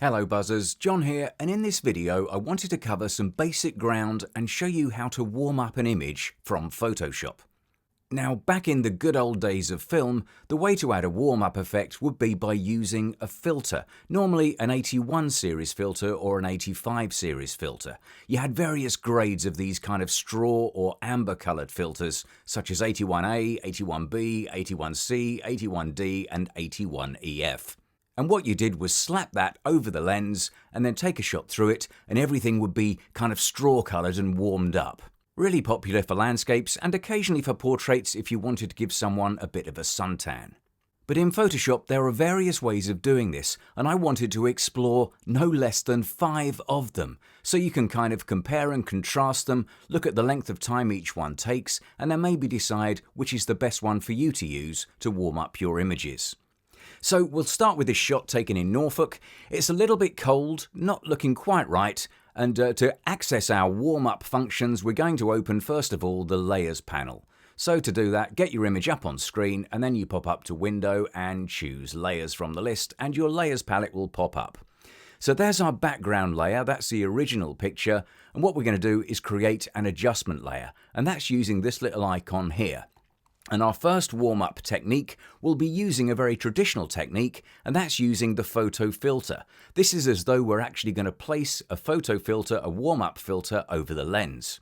Hello buzzers, John here, and in this video I wanted to cover some basic ground and show you how to warm up an image from Photoshop. Now, back in the good old days of film, the way to add a warm-up effect would be by using a filter, normally an 81 series filter or an 85 series filter. You had various grades of these kind of straw or amber coloured filters, such as 81A, 81B, 81C, 81D and 81EF. And what you did was slap that over the lens and then take a shot through it, and everything would be kind of straw coloured and warmed up. Really popular for landscapes and occasionally for portraits if you wanted to give someone a bit of a suntan. But in Photoshop there are various ways of doing this, and I wanted to explore no less than 5 of them, so you can kind of compare and contrast them, look at the length of time each one takes, and then maybe decide which is the best one for you to use to warm up your images. So we'll start with this shot taken in Norfolk. It's a little bit cold, not looking quite right, and to access our warm-up functions we're going to open first of all the Layers panel. So to do that, get your image up on screen and then you pop up to Window and choose Layers from the list and your Layers palette will pop up. So there's our background layer, that's the original picture, and what we're going to do is create an adjustment layer, and that's using this little icon here. And our first warm-up technique will be using a very traditional technique, and that's using the photo filter. This is as though we're actually going to place a photo filter, a warm-up filter, over the lens.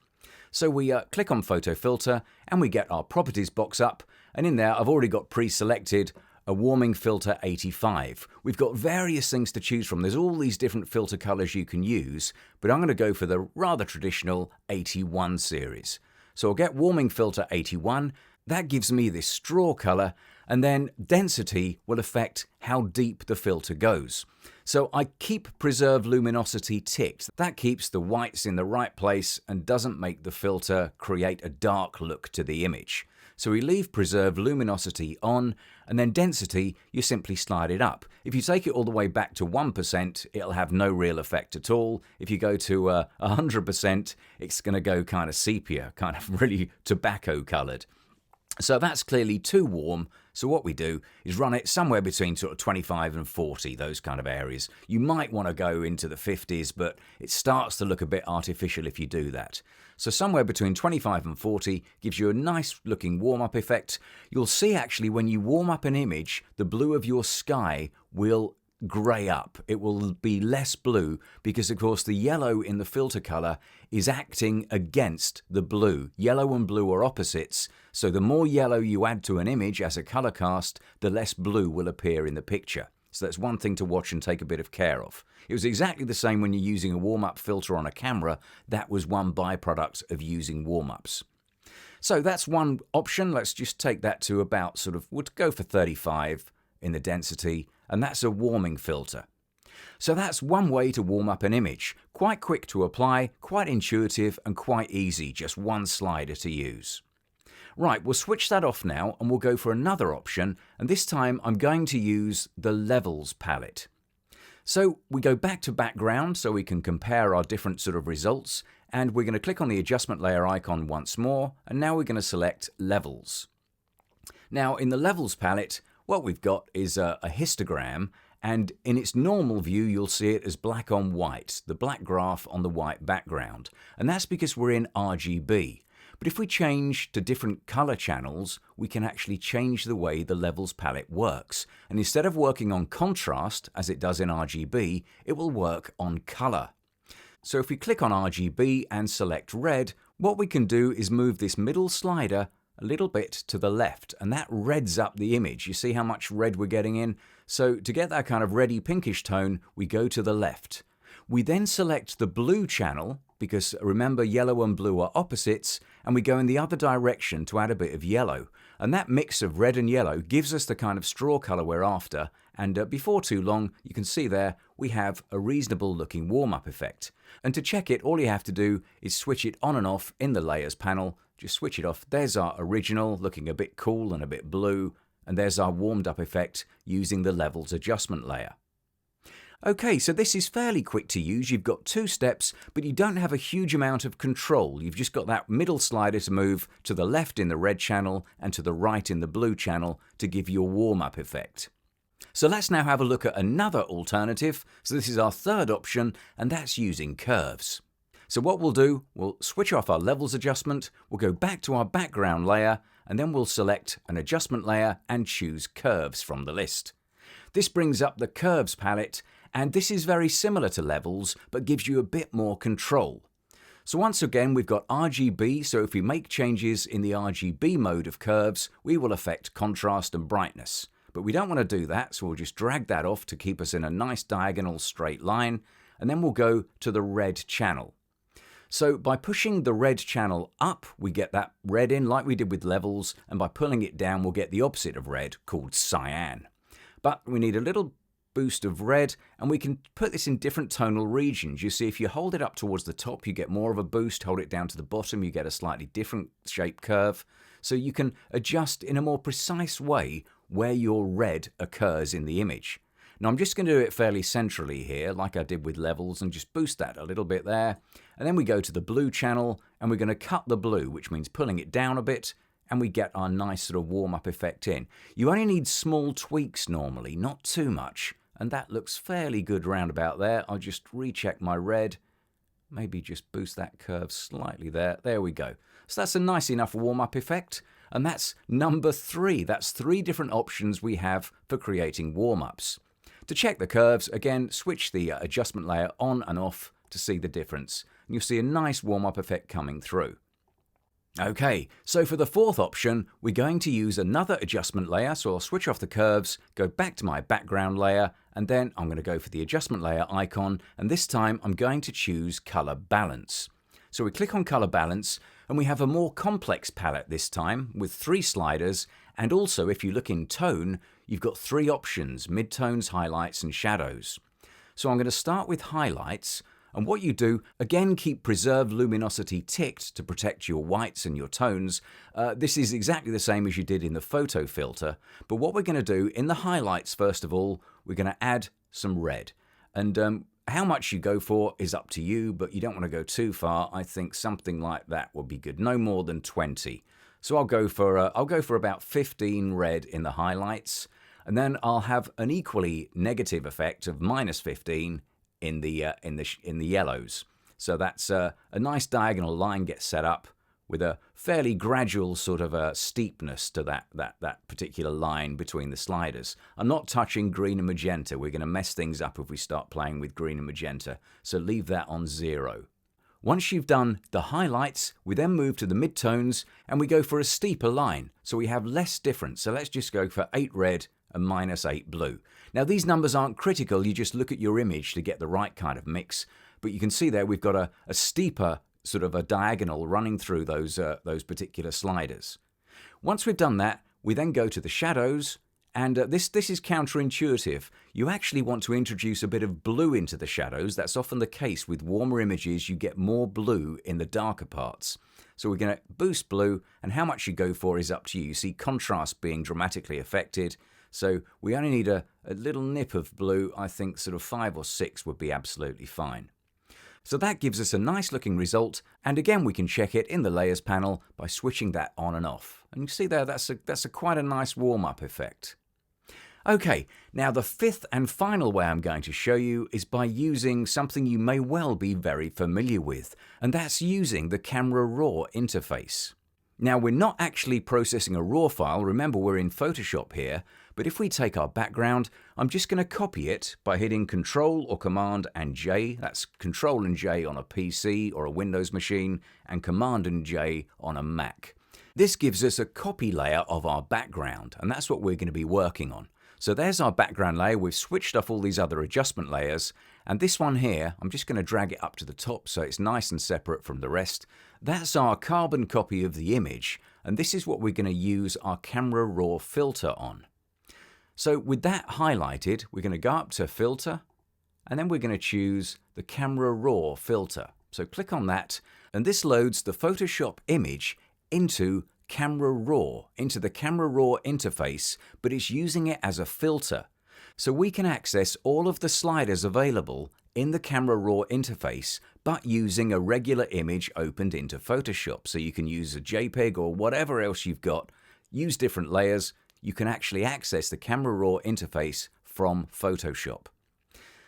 So we click on photo filter and we get our properties box up, and in there I've already got pre-selected a warming filter 85. We've got various things to choose from. There's all these different filter colors you can use, but I'm going to go for the rather traditional 81 series. So I'll get warming filter 81. That gives me this straw color, and then density will affect how deep the filter goes. So I keep preserve luminosity ticked. That keeps the whites in the right place and doesn't make the filter create a dark look to the image. So we leave preserve luminosity on, and then density, you simply slide it up. If you take it all the way back to 1%, it'll have no real effect at all. If you go to 100%, it's going to go kind of sepia, kind of really tobacco colored. So that's clearly too warm, so what we do is run it somewhere between sort of 25 and 40, those kind of areas. You might want to go into the 50s, but it starts to look a bit artificial if you do that. So somewhere between 25 and 40 gives you a nice looking warm-up effect. You'll see actually when you warm up an image, the blue of your sky will grey up. It will be less blue because of course the yellow in the filter color is acting against the blue. Yellow and blue are opposites, so the more yellow you add to an image as a color cast, the less blue will appear in the picture. So that's one thing to watch and take a bit of care of. It was exactly the same when you're using a warm-up filter on a camera. That was one byproduct of using warm-ups. So that's one option. Let's just take that to about sort of, would go for 35 in the density, and that's a warming filter. So that's one way to warm up an image. Quite quick to apply, quite intuitive and quite easy, just one slider to use. Right, we'll switch that off now and we'll go for another option, and this time I'm going to use the Levels palette. So we go back to background so we can compare our different sort of results, and we're going to click on the adjustment layer icon once more, and now we're going to select Levels. Now in the Levels palette, what we've got is a histogram, and in its normal view you'll see it as black on white, the black graph on the white background, and that's because we're in RGB. But if we change to different color channels, we can actually change the way the Levels palette works, and instead of working on contrast as it does in RGB, it will work on color. So if we click on RGB and select red, what we can do is move this middle slider a little bit to the left, and that reds up the image. You see how much red we're getting in? So to get that kind of reddy pinkish tone, we go to the left. We then select the blue channel, because remember yellow and blue are opposites, and we go in the other direction to add a bit of yellow. And that mix of red and yellow gives us the kind of straw color we're after, and before too long, you can see there, we have a reasonable looking warm-up effect. And to check it, all you have to do is switch it on and off in the Layers panel. Just switch it off. There's our original, looking a bit cool and a bit blue, and there's our warmed up effect using the Levels adjustment layer. Okay, so this is fairly quick to use. You've got 2 steps, but you don't have a huge amount of control. You've just got that middle slider to move to the left in the red channel and to the right in the blue channel to give you a warm-up effect. So let's now have a look at another alternative. So this is our third option, and that's using curves. So what we'll do, we'll switch off our levels adjustment, we'll go back to our background layer, and then we'll select an adjustment layer and choose curves from the list. This brings up the curves palette, and this is very similar to levels, but gives you a bit more control. So once again, we've got RGB, so if we make changes in the RGB mode of curves, we will affect contrast and brightness. But we don't want to do that, so we'll just drag that off to keep us in a nice diagonal straight line, and then we'll go to the red channel. So by pushing the red channel up, we get that red in like we did with levels, and by pulling it down, we'll get the opposite of red called cyan. But we need a little boost of red, and we can put this in different tonal regions. You see, if you hold it up towards the top, you get more of a boost. Hold it down to the bottom, you get a slightly different shaped curve. So you can adjust in a more precise way where your red occurs in the image. Now I'm just going to do it fairly centrally here, like I did with levels, and just boost that a little bit there. And then we go to the blue channel, and we're going to cut the blue, which means pulling it down a bit, and we get our nice sort of warm-up effect in. You only need small tweaks normally, not too much, and that looks fairly good round about there. I'll just recheck my red, maybe just boost that curve slightly there. There we go. So that's a nice enough warm-up effect, and that's number 3. That's 3 different options we have for creating warm-ups. To check the curves, again, switch the adjustment layer on and off to see the difference, and you'll see a nice warm-up effect coming through. Okay, so for the 4th option, we're going to use another adjustment layer, so I'll switch off the curves, go back to my background layer, and then I'm going to go for the adjustment layer icon, and this time I'm going to choose color balance. So we click on color balance, and we have a more complex palette this time with 3 sliders, and also if you look in tone, you've got 3 options: midtones, highlights, and shadows. So I'm going to start with highlights, and what you do, again, keep preserve luminosity ticked to protect your whites and your tones. This is exactly the same as you did in the photo filter, but what we're going to do in the highlights, first of all, we're going to add some red. And how much you go for is up to you, but you don't want to go too far. I think something like that would be good, no more than 20. So I'll go for about 15 red in the highlights, and then I'll have an equally negative effect of -15 in the yellows. So that's a nice diagonal line gets set up with a fairly gradual sort of a steepness to that particular line between the sliders. I'm not touching green and magenta. We're going to mess things up if we start playing with green and magenta. So leave that on 0. Once you've done the highlights, we then move to the midtones and we go for a steeper line. So we have less difference. So let's just go for 8 red and -8 blue. Now these numbers aren't critical, you just look at your image to get the right kind of mix, but you can see there we've got a steeper sort of a diagonal running through those particular sliders. Once we've done that, we then go to the shadows, and this is counterintuitive. You actually want to introduce a bit of blue into the shadows. That's often the case with warmer images. You get more blue in the darker parts. So we're going to boost blue, and how much you go for is up to you. You see contrast being dramatically affected. So we only need a little nip of blue. I think sort of 5 or 6 would be absolutely fine. So that gives us a nice looking result, and again we can check it in the layers panel by switching that on and off. And you see there, that's quite a nice warm-up effect. Okay, now the 5th and final way I'm going to show you is by using something you may well be very familiar with, and that's using the Camera Raw interface. Now we're not actually processing a RAW file, remember we're in Photoshop here, but if we take our background, I'm just going to copy it by hitting Control or Command and J. That's Control and J on a PC or a Windows machine, and Command and J on a Mac. This gives us a copy layer of our background, and that's what we're going to be working on. So there's our background layer. We've switched off all these other adjustment layers, and this one here, I'm just going to drag it up to the top so it's nice and separate from the rest. That's our carbon copy of the image, and this is what we're going to use our Camera Raw filter on. So with that highlighted, we're going to go up to Filter, and then we're going to choose the Camera Raw filter. So click on that, and this loads the Photoshop image into Camera Raw, into the Camera Raw interface, but it's using it as a filter. So we can access all of the sliders available in the Camera Raw interface, but using a regular image opened into Photoshop. So you can use a JPEG or whatever else you've got, use different layers, you can actually access the Camera Raw interface from Photoshop.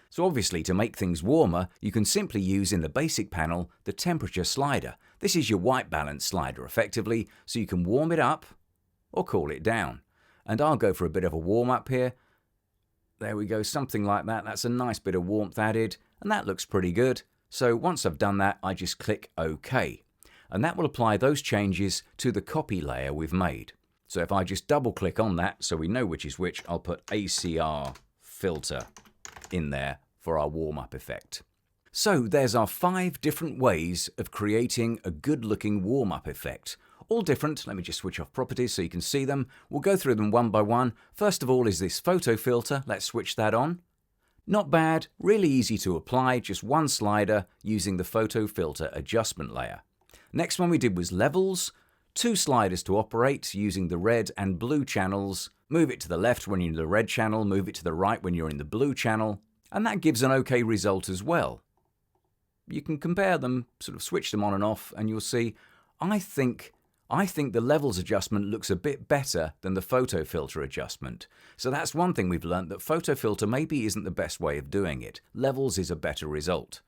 So obviously, to make things warmer, you can simply use in the basic panel the temperature slider. This is your white balance slider effectively, so you can warm it up or cool it down. And I'll go for a bit of a warm up here. There we go, something like that. That's a nice bit of warmth added, and that looks pretty good. So once I've done that, I just click OK. And that will apply those changes to the copy layer we've made. So if I just double click on that so we know which is which, I'll put ACR filter in there for our warm-up effect. So there's our 5 different ways of creating a good-looking warm-up effect. All different. Let me just switch off properties so you can see them. We'll go through them one by one. First of all is this photo filter. Let's switch that on. Not bad, really easy to apply, just one slider using the photo filter adjustment layer. Next one we did was levels. 2 sliders to operate using the red and blue channels. Move it to the left when you're in the red channel, move it to the right when you're in the blue channel. And that gives an okay result as well. You can compare them, sort of switch them on and off, and you'll see, I think the levels adjustment looks a bit better than the photo filter adjustment. So that's one thing we've learned, that photo filter maybe isn't the best way of doing it. Levels is a better result.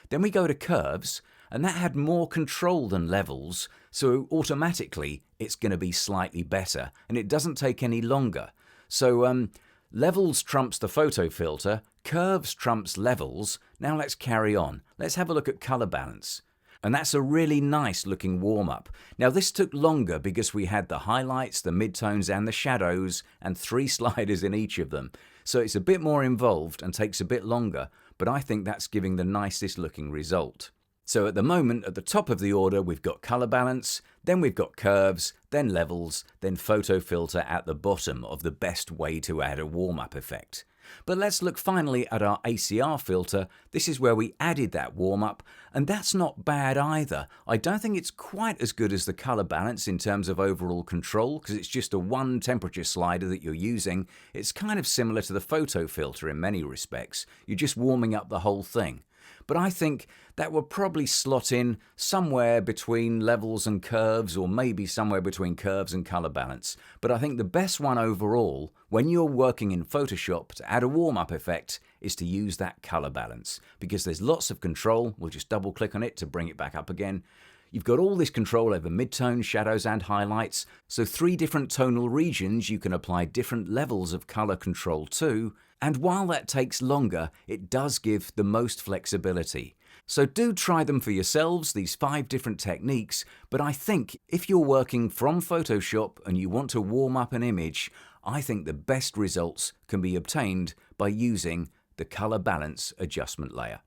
Then we go to curves, and that had more control than levels, so automatically it's going to be slightly better, and it doesn't take any longer. So levels trumps the photo filter, curves trumps levels. Now let's carry on. Let's have a look at color balance. And that's a really nice looking warm-up. Now this took longer because we had the highlights, the midtones and the shadows, and 3 sliders in each of them. So it's a bit more involved and takes a bit longer, but I think that's giving the nicest looking result. So at the moment, at the top of the order, we've got color balance, then we've got curves, then levels, then photo filter at the bottom of the best way to add a warm-up effect. But let's look finally at our ACR filter. This is where we added that warm-up, and that's not bad either. I don't think it's quite as good as the color balance in terms of overall control, because it's just a one temperature slider that you're using. It's kind of similar to the photo filter in many respects. You're just warming up the whole thing. But I think that will probably slot in somewhere between levels and curves, or maybe somewhere between curves and color balance. But I think the best one overall, when you're working in Photoshop to add a warm-up effect, is to use that color balance, because there's lots of control. We'll just double click on it to bring it back up again. You've got all this control over midtones, shadows and highlights. So 3 different tonal regions you can apply different levels of color control to. And while that takes longer, it does give the most flexibility. So do try them for yourselves, these 5 different techniques. But I think if you're working from Photoshop and you want to warm up an image, I think the best results can be obtained by using the color balance adjustment layer.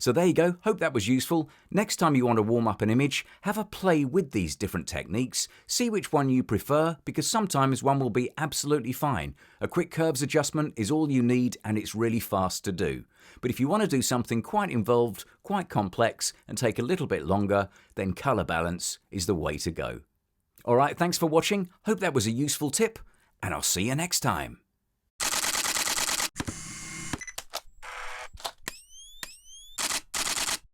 So there you go, hope that was useful. Next time you want to warm up an image, have a play with these different techniques, see which one you prefer, because sometimes one will be absolutely fine. A quick curves adjustment is all you need and it's really fast to do. But if you want to do something quite involved, quite complex, and take a little bit longer, then color balance is the way to go. Alright, thanks for watching, hope that was a useful tip, and I'll see you next time.